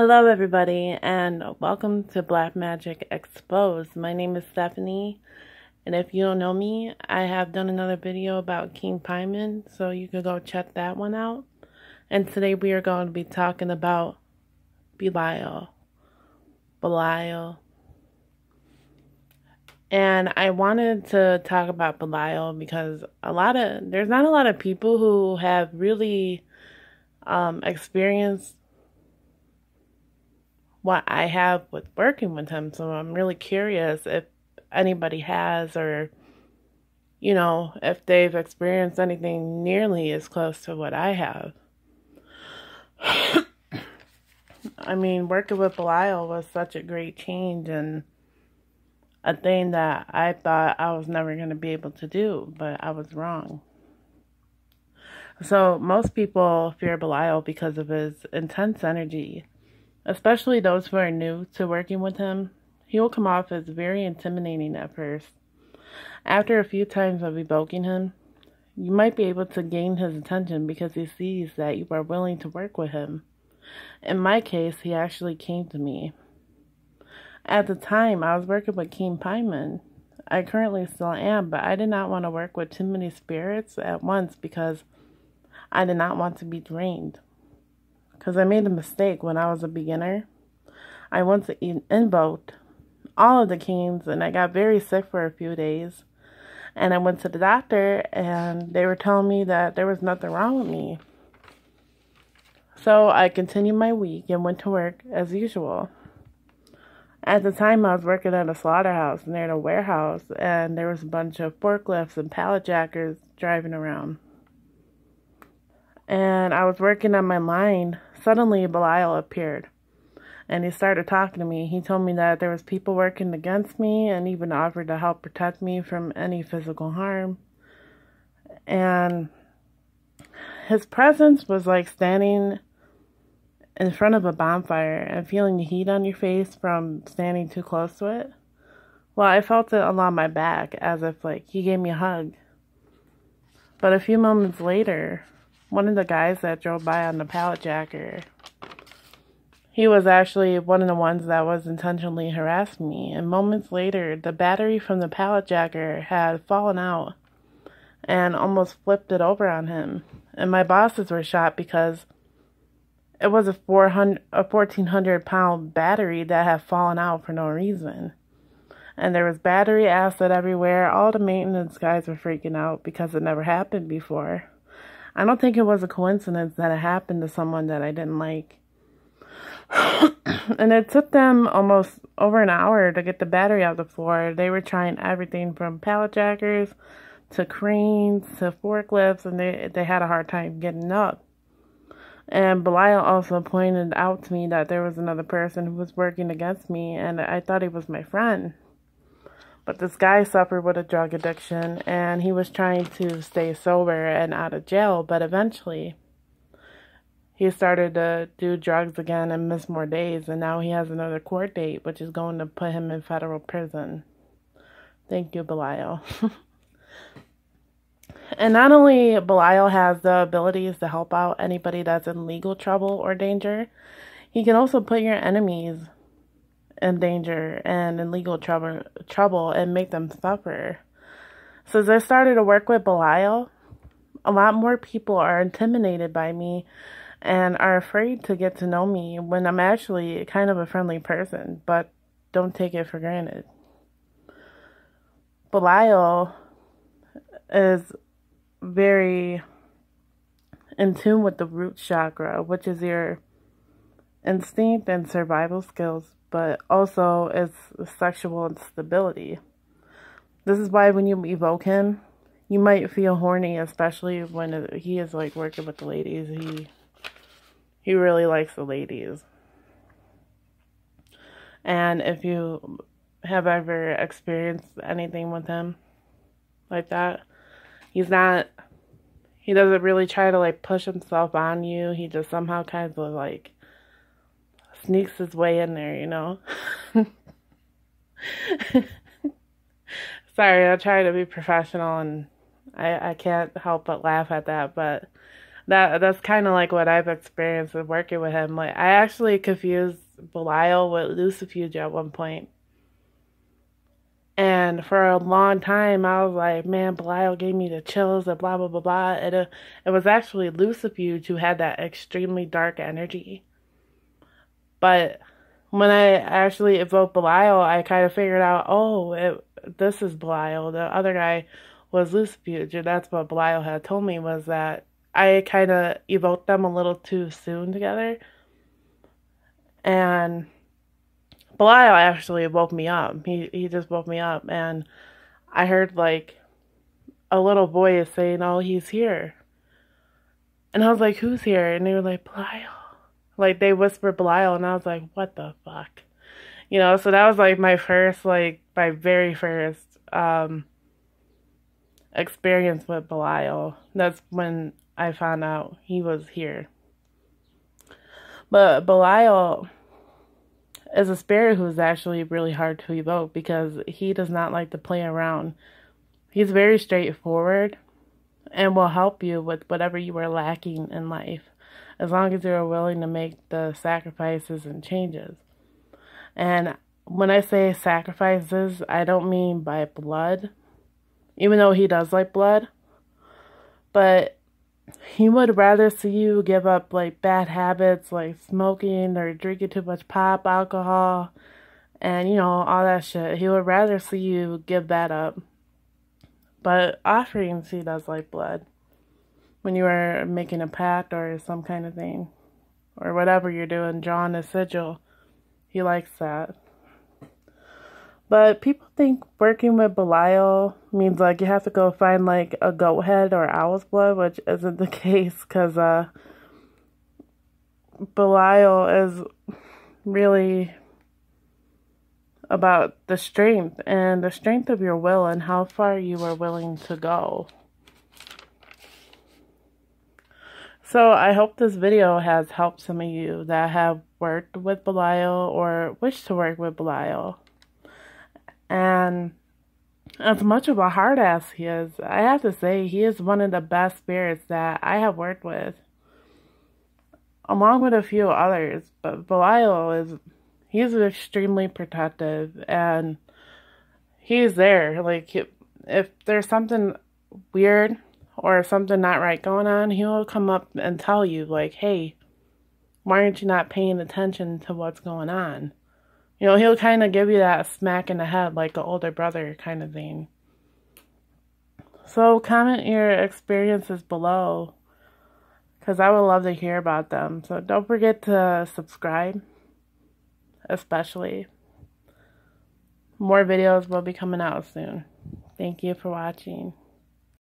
Hello, everybody, and welcome to Black Magic Exposed. My name is Stephanie, and if you don't know me, I have done another video about King Paimon, so you can go check that one out. And today we are going to be talking about Belial. And I wanted to talk about Belial because there's not a lot of people who have really experienced what I have with working with him. So I'm really curious if anybody has, or, if they've experienced anything nearly as close to what I have. I mean, working with Belial was such a great change and a thing that I thought I was never going to be able to do, but I was wrong. So most people fear Belial because of his intense energy, especially those who are new to working with him. He will come off as very intimidating at first. After a few times of evoking him, you might be able to gain his attention because he sees that you are willing to work with him. In my case, he actually came to me. At the time, I was working with King Paimon. I currently still am, but I did not want to work with too many spirits at once because I did not want to be drained. Because I made a mistake when I was a beginner. I once invoked all of the kings and I got very sick for a few days. And I went to the doctor and they were telling me that there was nothing wrong with me. So I continued my week and went to work as usual. At the time, I was working at a slaughterhouse near the warehouse, and there was a bunch of forklifts and pallet jackers driving around. And I was working on my line. Suddenly, Belial appeared, and he started talking to me. He told me that there was people working against me and even offered to help protect me from any physical harm. And his presence was like standing in front of a bonfire and feeling the heat on your face from standing too close to it. Well, I felt it along my back as if he gave me a hug. But a few moments later, one of the guys that drove by on the pallet jacker, he was actually one of the ones that was intentionally harassing me. And moments later, the battery from the pallet jacker had fallen out and almost flipped it over on him. And my bosses were shocked because it was a 1,400-pound battery that had fallen out for no reason. And there was battery acid everywhere. All the maintenance guys were freaking out because it never happened before. I don't think it was a coincidence that it happened to someone that I didn't like. And it took them almost over an hour to get the battery out the floor. They were trying everything from pallet jackers to cranes to forklifts, and they had a hard time getting up. And Belial also pointed out to me that there was another person who was working against me, and I thought he was my friend. But this guy suffered with a drug addiction, and he was trying to stay sober and out of jail, but eventually he started to do drugs again and miss more days, and now he has another court date, which is going to put him in federal prison. Thank you, Belial. And not only Belial has the abilities to help out anybody that's in legal trouble or danger, he can also put your enemies in danger and in legal trouble and make them suffer. So as I started to work with Belial, a lot more people are intimidated by me and are afraid to get to know me when I'm actually kind of a friendly person, but don't take it for granted. Belial is very in tune with the root chakra, which is your instinct and survival skills, but also is sexual instability. This is why when you evoke him, you might feel horny, especially when he is working with the ladies. He really likes the ladies. And if you have ever experienced anything with him like that, he doesn't really try to push himself on you. He just somehow kind of sneaks his way in there, Sorry, I try to be professional and I can't help but laugh at that, but That's kind of like what I've experienced with working with him. Like, I actually confused Belial with Lucifuge at one point. And for a long time, I was like, man, Belial gave me the chills and blah, blah, blah, blah. It was actually Lucifuge who had that extremely dark energy. But when I actually evoked Belial, I kind of figured out, this is Belial. The other guy was Lucifuge. And that's what Belial had told me, was that I kind of evoked them a little too soon together. And Belial actually woke me up. He just woke me up, and I heard like a little voice saying, "Oh, he's here." And I was like, "Who's here?" And they were like, "Belial." Like, they whispered Belial, and I was like, "What the fuck?" So that was like my very first experience with Belial. That's when I found out he was here. But Belial is a spirit who's actually really hard to evoke because he does not like to play around. He's very straightforward and will help you with whatever you are lacking in life, as long as you're willing to make the sacrifices and changes. And when I say sacrifices, I don't mean by blood, even though he does like blood, but he would rather see you give up like bad habits like smoking or drinking too much pop, alcohol, and all that shit. He would rather see you give that up. But offerings, he does like blood. When you are making a pact or some kind of thing, or whatever you're doing, drawing a sigil, he likes that. But people think working with Belial means like you have to go find like a goat head or owl's blood, which isn't the case, because Belial is really about the strength of your will and how far you are willing to go. So I hope this video has helped some of you that have worked with Belial or wish to work with Belial. And as much of a hard ass he is, I have to say he is one of the best spirits that I have worked with, along with a few others. But Belial he's extremely protective, and he's there. Like, if there's something weird or something not right going on, he'll come up and tell you, like, hey, why aren't you not paying attention to what's going on? He'll kind of give you that smack in the head, like an older brother kind of thing. So comment your experiences below, because I would love to hear about them. So don't forget to subscribe, especially. More videos will be coming out soon. Thank you for watching.